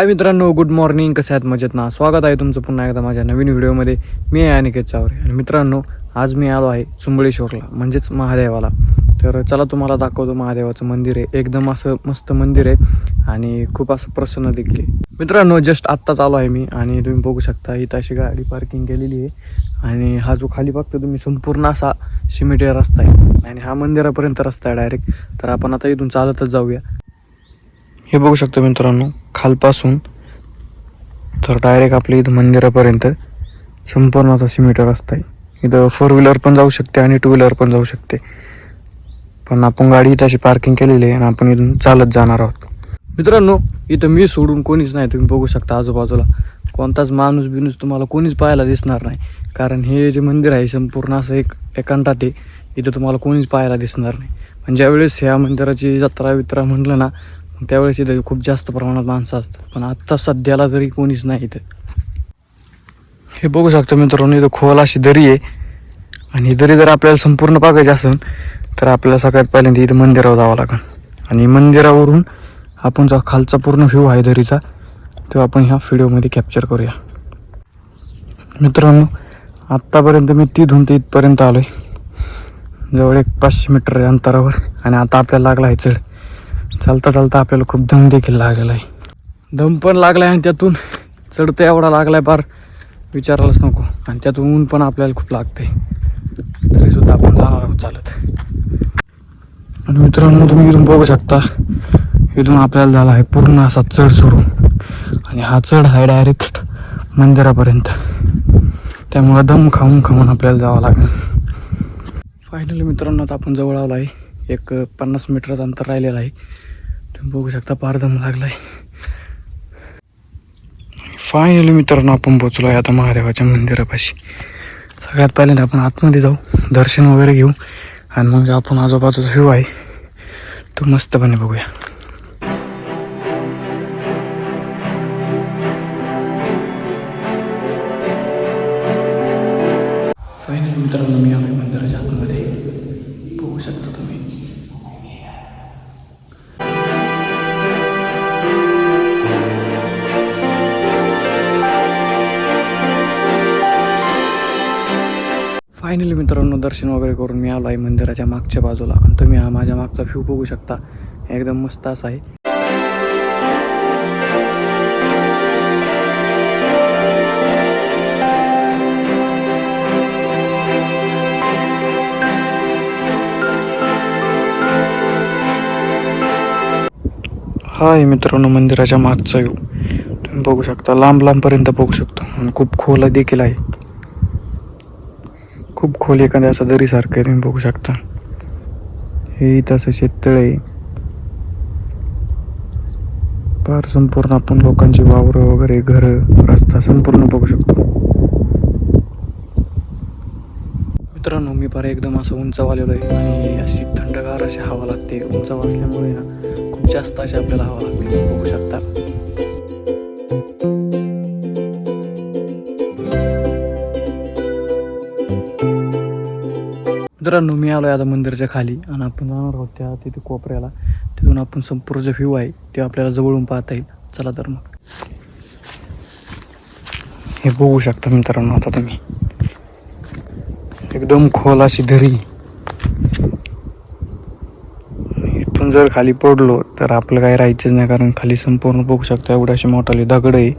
हाय मित्रांनो, good morning. कसे आहेत? मजेत ना? स्वागत आहे तुमचं पुन्हा एकदा माझ्या नवीन व्हिडिओमध्ये. मी आहे अनिकेत चावरे आणि मित्रांनो, आज मी आलो आहे चुंबळेश्वरला, म्हणजेच महादेवाला. तर चला तुम्हाला दाखवतो. महादेवाचं मंदिर आहे, एकदम असं मस्त मंदिर आहे आणि खूप असं प्रसन्न देखील आहे. मित्रांनो, जस्ट आत्ताच आलो आहे मी आणि तुम्ही बघू शकता इथं अशी गाडी पार्किंग केलेली आहे आणि हा जो खाली बघता तुम्ही संपूर्ण असा सिमेंटिया रस्ता आहे आणि हा मंदिरापर्यंत रस्ता आहे डायरेक्ट. तर आपण आता इथून चालतच जाऊया. हे बघू शकतो मित्रांनो, खालपासून तर डायरेक्ट आपल्या इथं मंदिरापर्यंत संपूर्ण असा सिमेंट रस्ता आहे. इथं 4 व्हीलर पण जाऊ शकते आणि 2 व्हीलर पण जाऊ शकते, पण आपण गाडी इथं अशी पार्किंग केलेली आहे आणि आपण इथून चालत जाणार आहोत. मित्रांनो, इथं मी सोडून कोणीच नाही. तुम्ही बघू शकता आजूबाजूला कोणताच माणूस बिनूस तुम्हाला कोणीच पाहायला दिसणार नाही, कारण हे जे मंदिर आहे संपूर्ण असं एकांतात आहे. इथं तुम्हाला कोणीच पाहायला दिसणार नाही. पण ज्यावेळेस ह्या मंदिराची जत्रा वित्रा म्हटलं ना, त्यावेळेस इथं खूप जास्त प्रमाणात माणसं असतात, पण आत्ता सध्याला तरी कोणीच नाही इथं. हे बघू शकता मित्रांनो, इथं खोल अशी दरी आहे आणि दरी जर आपल्याला संपूर्ण बघायची असेल तर आपल्याला सगळ्यात पहिल्यांदा इथं मंदिरावर जावं लागेल आणि मंदिरावरून आपण जो खालचा पूर्ण व्ह्यू आहे दरीचा तो आपण ह्या व्हिडिओमध्ये कॅप्चर करूया. मित्रांनो, आत्तापर्यंत मी तिथून ते इथपर्यंत आलो आहे, जवळ 500 मीटर अंतरावर, आणि आता आपल्याला लागला आहे चढ. चालता चालता आपल्याला खूप दम देखील लागलेला आहे. दम पण लागला आहे आणि त्यातून चढता एवढा लागला आहे पार विचारायलाच नको, आणि त्यातून ऊन पण आपल्याला खूप लागते. तरीसुद्धा आपण जाणार आहोत चालत. आणि मित्रांनो, तुम्ही इथून बघू शकता, इथून आपल्याला झाला आहे पूर्ण असा चढ सुरू आणि हा चढ आहे डायरेक्ट मंदिरापर्यंत. त्यामुळं दम खाऊन खाऊन आपल्याला जावं लागेल. फायनली मित्रांनो, आता आपण जवळ आलो आहे. एक 50 मीटरचं अंतर राहिलेलं आहे. तुम्ही बघू शकता पार दम लागला आहे. फायनली मित्रांनो, आपण पोचलो आहे आता महादेवाच्या मंदिरापाशी. सगळ्यात पहिल्यांदा आपण आतमध्ये जाऊ, दर्शन वगैरे घेऊ आणि मग आपण आजूबाजूचा व्ह्यू आहे तो मस्तपणे बघूया. फायनली मित्रांनो, मी आम्ही मंदिराच्या आतमध्ये बघू शकता तुम्ही. फायनली मित्रांनो, दर्शन वगैरे करून मी आलो आहे मंदिराच्या मागच्या बाजूला आणि तुम्ही हा माझ्या मागचा व्ह्यू बघू शकता. एकदम मस्त असा आहे. हा आहे मित्रांनो मंदिराच्या मागचा व्ह्यू. तुम्ही बघू शकता, लांब लांबपर्यंत बघू शकतो आणि खूप खोल देखील आहे. खूप खोल एखाद्या असं दरीसारखं आहे. तुम्ही बघू शकता, हे इथं असं शेततळ आहे. फार संपूर्ण आपण लोकांची वावरं वगैरे घरं रस्ता संपूर्ण बघू शकतो. मित्रांनो, मी फार एकदम असं उंचाव आलेलो आहे आणि अशी थंडगार अशी हवा लागते. उंचाव असल्यामुळे ना खूप जास्त अशी आपल्याला हवा लागते. बघू शकता. मित्रांनो, मी आलो आहे आता मंदिराच्या खाली आणि आपण जाणार आहोत त्या तिथे कोपऱ्याला. तिथून आपण संपूर्ण जो व्ह्यू आहे ते आपल्याला जवळून पाहता येईल. चला तर मग. हे बघू शकता मित्रांनो, आता तुम्ही एकदम खोल अशी दरी. इथून जर खाली पडलो तर आपलं काही राहायचंच नाही, कारण खाली संपूर्ण बघू शकता एवढी अशी मोठाली दगड आहे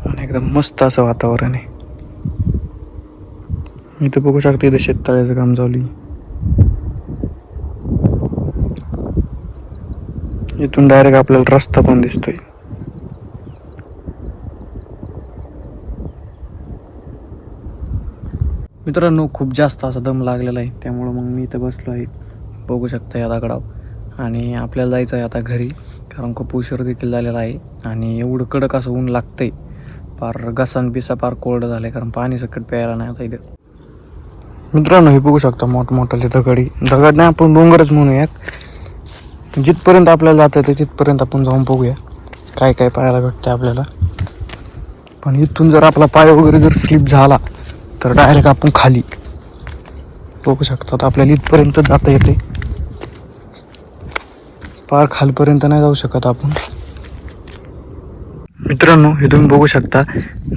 आणि एकदम मस्त असं वातावरण आहे. इथं बघू शकता, इथं शेततळ्याचं काम चालू आहे. इथून डायरेक्ट आपल्याला रस्ता पण दिसतोय. मित्रांनो, खूप जास्त असा दम लागलेला आहे, त्यामुळं मग मी इथं बसलो आहे. बघू शकता या दगडावर. आणि आपल्याला जायचं आहे आता घरी, कारण खूप उशीर देखील झालेला आहे आणि एवढं कडक असं ऊन लागतंय. पार घसान पिसा पार कोरडं झालं आहे, कारण पाणी सकट प्यायला नाही आता इथं. मित्रांनो, हे बघू शकता मोठमोठाले दगड नाही, आपण डोंगरच म्हणूयात. जिथपर्यंत आपल्याला जातं ते तिथपर्यंत आपण जाऊन बघूया काय काय पाहायला भेटतं आपल्याला. पण इथून जर आपला पाय वगैरे जर स्लिप झाला तर डायरेक्ट आपण खाली बघू शकता. तर आपल्याला इथपर्यंत जाता येते, पार खालपर्यंत नाही जाऊ शकत आपण. मित्रांनो, हे तुम्ही बघू शकता,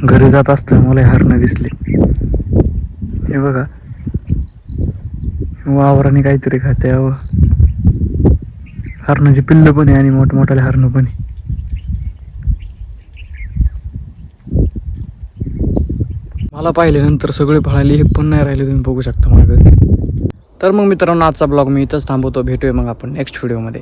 घरी जात असताना मला हरणं दिसले. हे बघा, वावराने काहीतरी खाते. हरणाची पिल्ल पण आहे आणि मोठमोठाले हरणं पण आहे. मला पाहिल्यानंतर सगळे पळाले, हे पण नाही राहिले, तुम्ही बघू शकता मागं. तर मग मित्रांनो, आजचा ब्लॉग मी इथंच थांबवतो. भेटूया मग आपण नेक्स्ट व्हिडिओमध्ये.